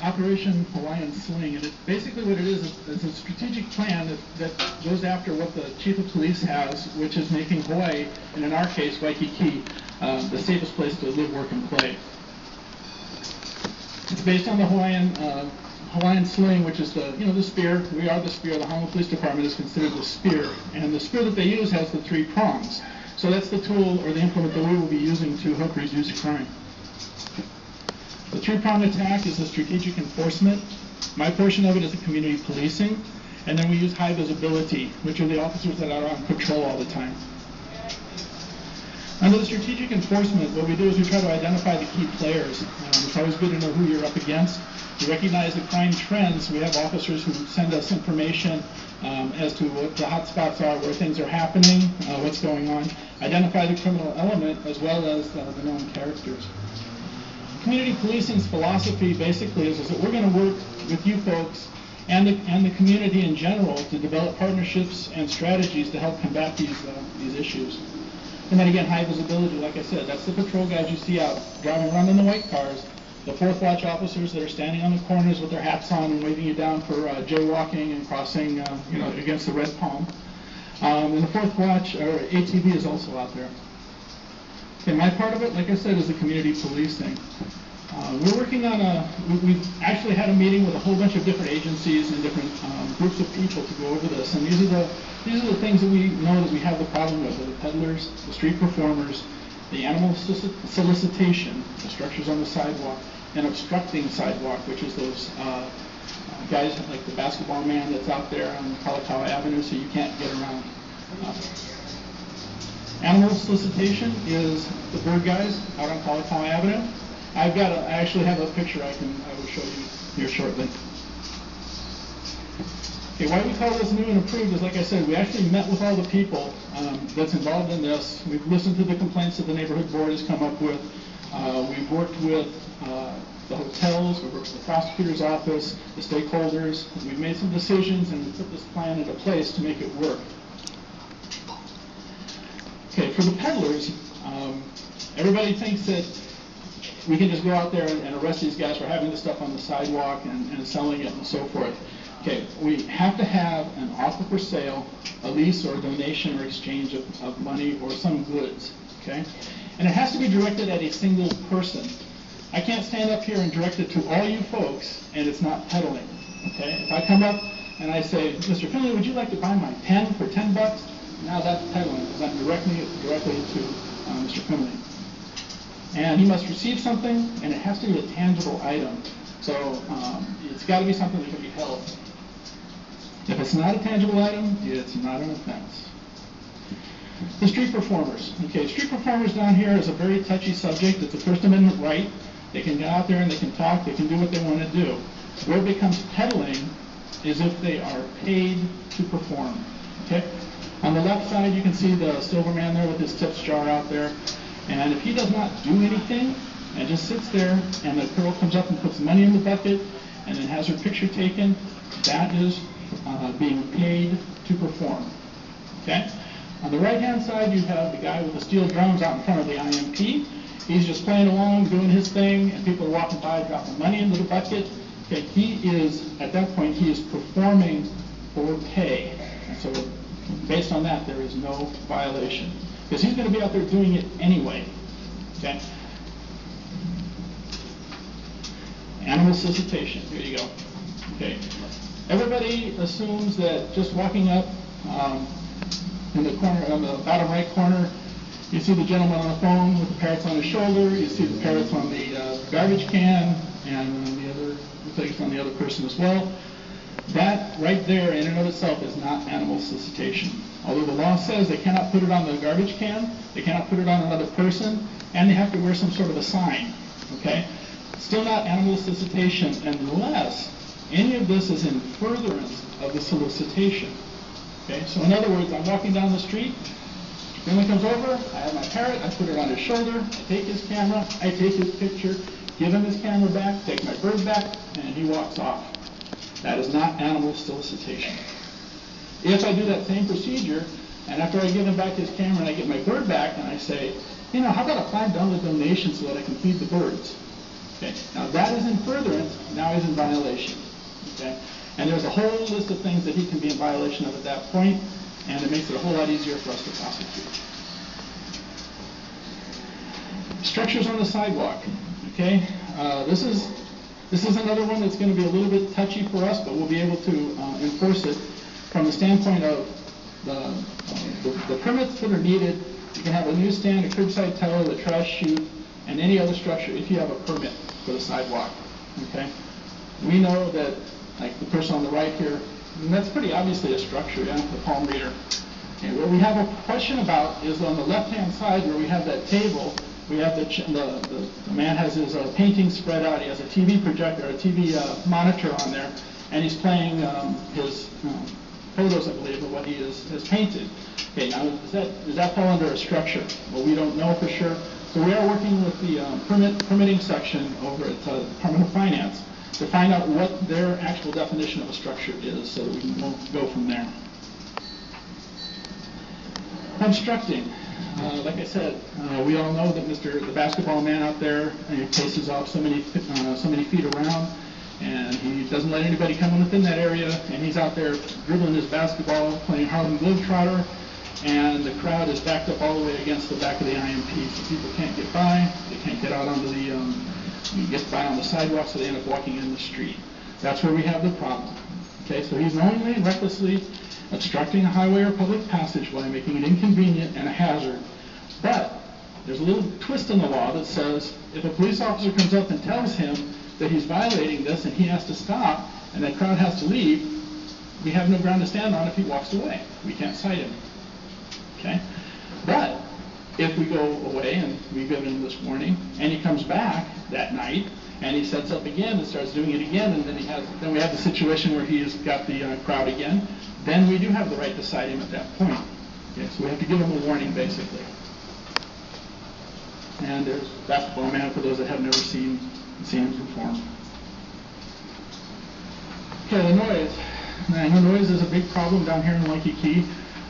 Operation Hawaiian Sling, and basically what it is it's a strategic plan that goes after what the chief of police has, which is making Hawaii, and in our case Waikiki, the safest place to live, work, and play. It's based on the Hawaiian Sling, which is the spear. We are the spear. The Honolulu Police Department is considered the spear, and the spear that they use has the 3 prongs. So that's the tool or the implement that we will be using to help reduce crime. The 3-prong attack is the strategic enforcement. My portion of it is the community policing. And then we use high visibility, which are the officers that are on patrol all the time. Under the strategic enforcement, what we do is we try to identify the key players. It's always good to know who you're up against. We recognize the crime trends. We have officers who send us information as to what the hot spots are, where things are happening, what's going on. Identify the criminal element as well as the known characters. Community policing's philosophy basically is that we're going to work with you folks and the community in general to develop partnerships and strategies to help combat these issues. And then again, high visibility, like I said, that's the patrol guys you see out driving around in the white cars, the 4th watch officers that are standing on the corners with their hats on and waving you down for jaywalking and crossing, against the red palm. And the 4th watch, or ATV, is also out there. Okay, my part of it, like I said, is the community policing. We're working on we've actually had a meeting with a whole bunch of different agencies and different groups of people to go over this. And these are the things that we know that we have the problem with: the peddlers, the street performers, the animal solicitation, the structures on the sidewalk, and obstructing sidewalk, which is those guys like the basketball man that's out there on Kalakaua Avenue, so you can't get around. Animal solicitation is the bird guys out on Kalakaua Avenue. I actually have a picture I will show you here shortly. Okay, why we call this new and approved is, like I said, we actually met with all the people that's involved in this. We've listened to the complaints that the neighborhood board has come up with. We've worked with the hotels, we've worked with the prosecutor's office, the stakeholders. We've made some decisions and we put this plan into place to make it work. Okay, for the peddlers, everybody thinks that we can just go out there and arrest these guys for having this stuff on the sidewalk and selling it and so forth. Okay, we have to have an offer for sale, a lease or a donation or exchange of money or some goods, okay? And it has to be directed at a single person. I can't stand up here and direct it to all you folks and it's not peddling, okay? If I come up and I say, Mr. Finley, would you like to buy my pen for $10? Now that's peddling because I'm directing it directly to Mr. Finley. And he must receive something, and it has to be a tangible item. So it's got to be something that can be held. If it's not a tangible item, it's not an offense. The street performers. Okay, street performers down here is a very touchy subject. It's a First Amendment right. They can get out there and they can talk. They can do what they want to do. Where it becomes peddling is if they are paid to perform. Okay. On the left side, you can see the silver man there with his tips jar out there. And if he does not do anything and just sits there and the girl comes up and puts money in the bucket and then has her picture taken, that is being paid to perform. Okay? On the right-hand side, you have the guy with the steel drums out in front of the IMP. He's just playing along, doing his thing, and people are walking by, dropping money into the bucket. Okay, he is, at that point, he is performing for pay. And so based on that, there is no violation. Because he's going to be out there doing it anyway. Okay? Animal solicitation. Here you go. Okay. Everybody assumes that just walking up in the corner, on the bottom right corner, you see the gentleman on the phone with the parrots on his shoulder. You see the parrots on the garbage can, and the other, looks like it's on the other person as well. That right there, in and of itself, is not animal solicitation. Although the law says they cannot put it on the garbage can, they cannot put it on another person, and they have to wear some sort of a sign, okay? Still not animal solicitation unless any of this is in furtherance of the solicitation, okay? So in other words, I'm walking down the street, Finley comes over, I have my parrot, I put it on his shoulder, I take his camera, I take his picture, give him his camera back, take my bird back, and he walks off. That is not animal solicitation. If I do that same procedure, and after I give him back his camera and I get my bird back, and I say, how about a $5 donation so that I can feed the birds? Okay, now that is in furtherance, Now he's in violation. Okay? And there's a whole list of things that he can be in violation of at that point, and it makes it a whole lot easier for us to prosecute. Structures on the sidewalk. Okay? This is another one that's going to be a little bit touchy for us, but we'll be able to enforce it from the standpoint of the permits that are needed. You can have a newsstand, a curbside teller, the trash chute, and any other structure if you have a permit for the sidewalk. Okay? We know that, like the person on the right here, and that's pretty obviously a structure, yeah, the palm reader. Okay, what we have a question about is on the left-hand side where we have that table. We have the man has his painting spread out. He has a TV projector, a TV monitor on there, and he's playing his photos, I believe, of what he has painted. Okay, now does that fall under a structure? Well, we don't know for sure. So we are working with the permitting section over at the Department of Finance to find out what their actual definition of a structure is, so that we can go from there. Obstructing. Like I said, we all know that the basketball man out there paces off so many feet around, and he doesn't let anybody come within that area, and he's out there dribbling his basketball, playing Harlem Globetrotter, and the crowd is backed up all the way against the back of the IMP, so people can't get by, they can't get out onto the, get by on the sidewalk, so they end up walking in the street. That's where we have the problem. Okay, so he's knowingly and recklessly obstructing a highway or public passageway, making it inconvenient and a hazard. But there's a little twist in the law that says if a police officer comes up and tells him that he's violating this and he has to stop and that crowd has to leave, we have no ground to stand on if he walks away. We can't cite him. Okay? But if we go away and we give him this warning and he comes back that night and he sets up again and starts doing it again, and then we have the situation where he's got the crowd again, then we do have the right to cite him at that point. Okay, so we have to give him a warning, basically. And there's basketball man for those that have never seen him perform. Okay, the noise. Now, the noise is a big problem down here in Waikiki,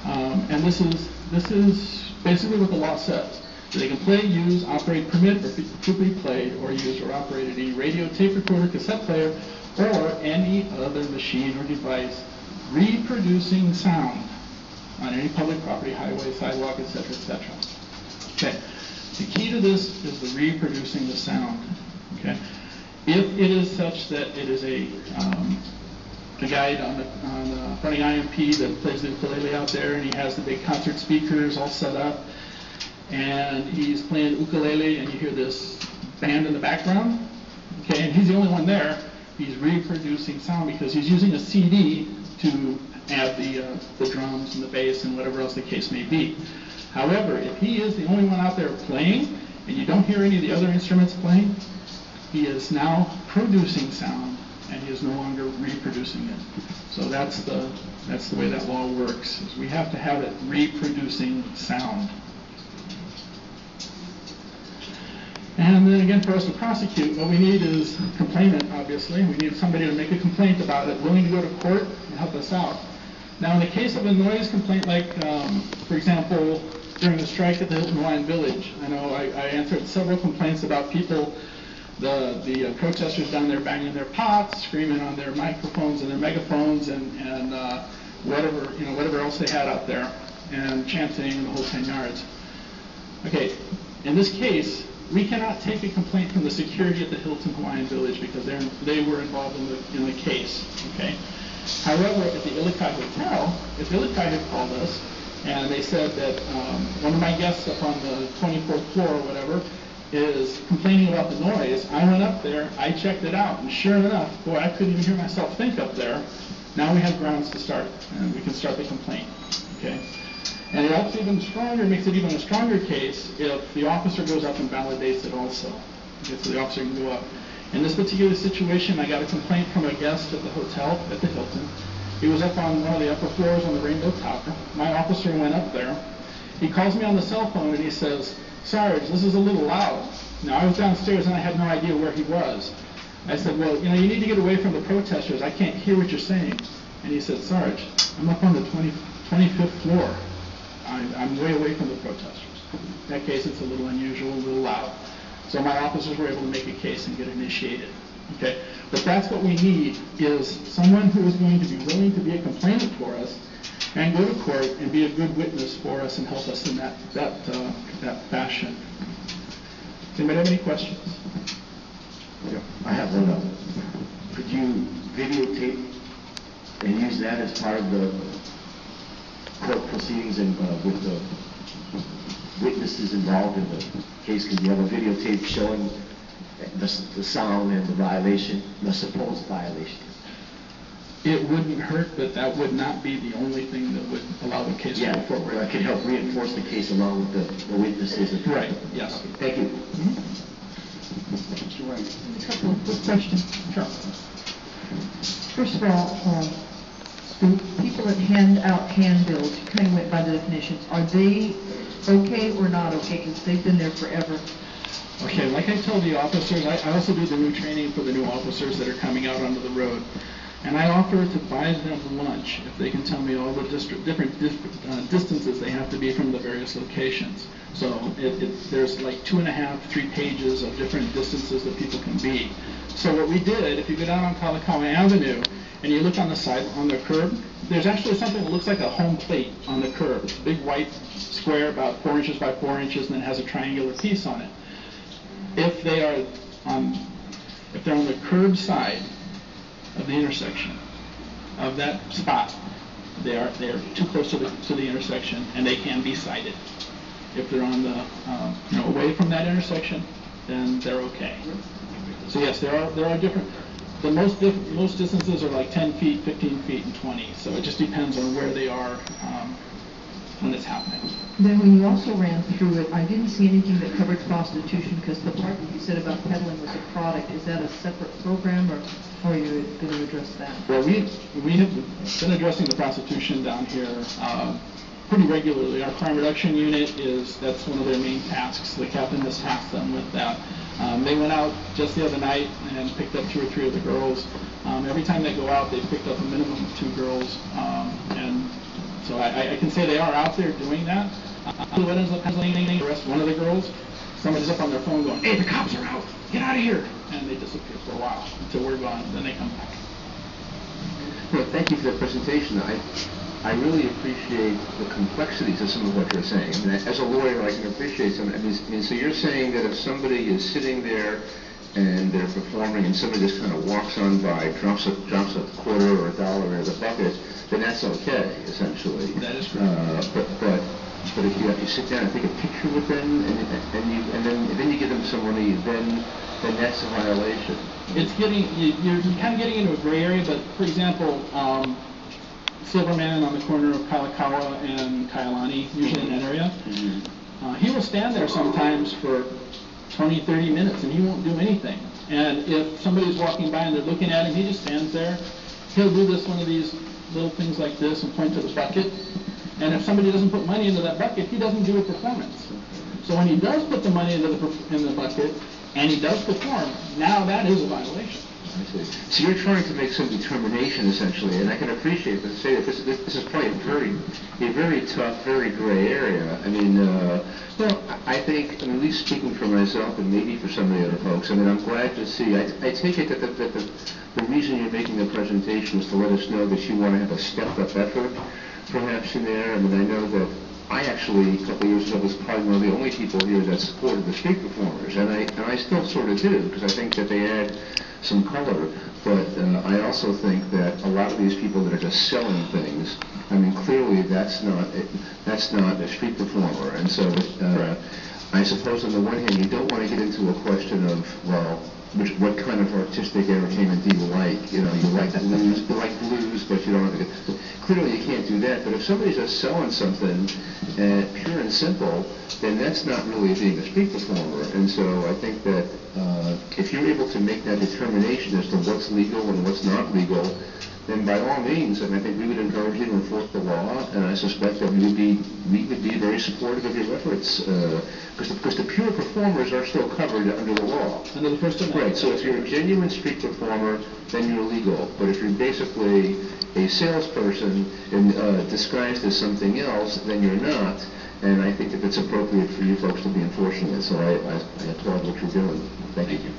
and this is basically what the law says. They can play, use, operate, permit, or be played, or use, or operate any radio, tape recorder, cassette player, or any other machine or device reproducing sound on any public property, highway, sidewalk, etc., etc. Okay. The key to this is the reproducing the sound. Okay. If it is such that it is a guy on the running IMP that plays the ukulele out there, and he has the big concert speakers all set up, and he's playing ukulele, and you hear this band in the background. Okay, and he's the only one there. He's reproducing sound because he's using a CD to add the drums and the bass and whatever else the case may be. However, if he is the only one out there playing and you don't hear any of the other instruments playing, he is now producing sound and he is no longer reproducing it. So that's the way that law works, is we have to have it reproducing sound. And then again, for us to prosecute, what we need is a complainant, obviously. We need somebody to make a complaint about it, willing to go to court and help us out. Now, in the case of a noise complaint, like, for example, during the strike at the Hilton Hawaiian Village, I know I answered several complaints about people, the protesters down there banging their pots, screaming on their microphones and their megaphones, and whatever else they had out there, and chanting the whole 10 yards. Okay, in this case, we cannot take a complaint from the security at the Hilton Hawaiian Village because they were involved in the case. Okay. However, at the Ilikai Hotel, if Ilikai had called us and they said that one of my guests up on the 24th floor or whatever is complaining about the noise, I went up there, I checked it out, and sure enough, boy, I couldn't even hear myself think up there. Now we have grounds to start, and we can start the complaint. Okay. And it helps even stronger, makes it even a stronger case if the officer goes up and validates it also. Okay, so the officer can go up. In this particular situation, I got a complaint from a guest at the hotel at the Hilton. He was up on one of the upper floors on the Rainbow Tower. My officer went up there. He calls me on the cell phone and he says, "Sarge, this is a little loud." Now, I was downstairs and I had no idea where he was. I said, "Well, you need to get away from the protesters. I can't hear what you're saying." And he said, "Sarge, I'm up on the 25th floor. I'm way away from the protesters." In that case, it's a little unusual, a little loud. So my officers were able to make a case and get it initiated. Okay, but that's what we need, is someone who is going to be willing to be a complainant for us and go to court and be a good witness for us and help us in that fashion. Does anybody have any questions? Yeah, I have one. Could you videotape and use that as part of the court proceedings and with the witnesses involved in the case? Could you have a videotape showing the sound and the violation, the supposed violation? It wouldn't hurt, but that would not be the only thing that would allow the case to go forward. That could help reinforce the case along with the witnesses. Right, yes. Okay, thank you. Mr. Wright. A couple of quick questions. Sure. First of all, the people that hand out handbills, you kind of went by the definitions, are they okay or not okay? Because they've been there forever. Okay, like I told the officers, I also do the new training for the new officers that are coming out onto the road. And I offer to buy them lunch if they can tell me all the different distances they have to be from the various locations. So there's like 2.5, 3 pages of different distances that people can be. So what we did, if you go down on Kalakaua Avenue and you look on the side, on the curb, there's actually something that looks like a home plate on the curb. It's a big white square about 4 inches by 4 inches, and then has a triangular piece on it. If they're on the curb side of the intersection of that spot, they are too close to the intersection, and they can be cited. If they're on the away from that intersection, then they're okay. So yes, there are different. The most distances are like 10 feet, 15 feet, and 20. So it just depends on where they are when it's happening. Then when you also ran through it, I didn't see anything that covered prostitution, because the part that you said about peddling was a product. Is that a separate program, or are you going to address that? Well, we have been addressing the prostitution down here pretty regularly. Our crime reduction unit that's one of their main tasks. The captain has tasked them with that. They went out just the other night and picked up 2 or 3 of the girls. Every time they go out, they've picked up a minimum of 2 girls, and so I can say they are out there doing that. What ends up happening, they arrest one of the girls, somebody's up on their phone going, "Hey, the cops are out, get out of here," and they disappear for a while until we're gone, then they come back. Well, thank you for that presentation. I really appreciate the complexities of some of what you're saying. I mean, as a lawyer, I can appreciate some. I mean, so you're saying that if somebody is sitting there and they're performing, and somebody just kind of walks on by, drops a quarter or $1 in the bucket, then that's okay, essentially. That is correct. But if you sit down and take a picture with them, and then you give them some money, then that's a violation. It's you're kind of getting into a gray area, but for example, Silverman on the corner of Kalakaua and Kailani, usually in that area, he will stand there sometimes for 20, 30 minutes and he won't do anything. And if somebody's walking by and they're looking at him, he just stands there. He'll do one of these little things like this and point to the bucket. And if somebody doesn't put money into that bucket, he doesn't do a performance. So when he does put the money in the bucket and he does perform, now that is a violation. I see. So you're trying to make some determination, essentially, and I can appreciate that. Say that this is probably a very tough, very gray area. I mean, I think, at least speaking for myself and maybe for some of the other folks, I mean, I'm glad to see. I take it that the reason you're making the presentation is to let us know that you want to have a stepped-up effort, perhaps in there. I mean, I know that I actually, a couple of years ago, was probably one of the only people here that supported the street performers, and I still sort of do, because I think that they add some color, but I also think that a lot of these people that are just selling things, I mean, clearly that's not a street performer, and so I suppose on the one hand you don't want to get into a question of, well, what kind of artistic entertainment do you like? You know, you like blues, but you don't. Clearly, you can't do that. But if somebody's just selling something pure and simple, then that's not really being a street performer. And so I think that if you're able to make that determination as to what's legal and what's not legal, then by all means, and I think we would encourage you to enforce the law, and I suspect that we would be very supportive of your efforts, because the pure performers are still covered under the law. Under the First Amendment. Right, so if you're a genuine street performer, then you're legal. But if you're basically a salesperson and disguised as something else, then you're not. And I think that it's appropriate for you folks to be enforcing it, so I applaud what you're doing. Thank you.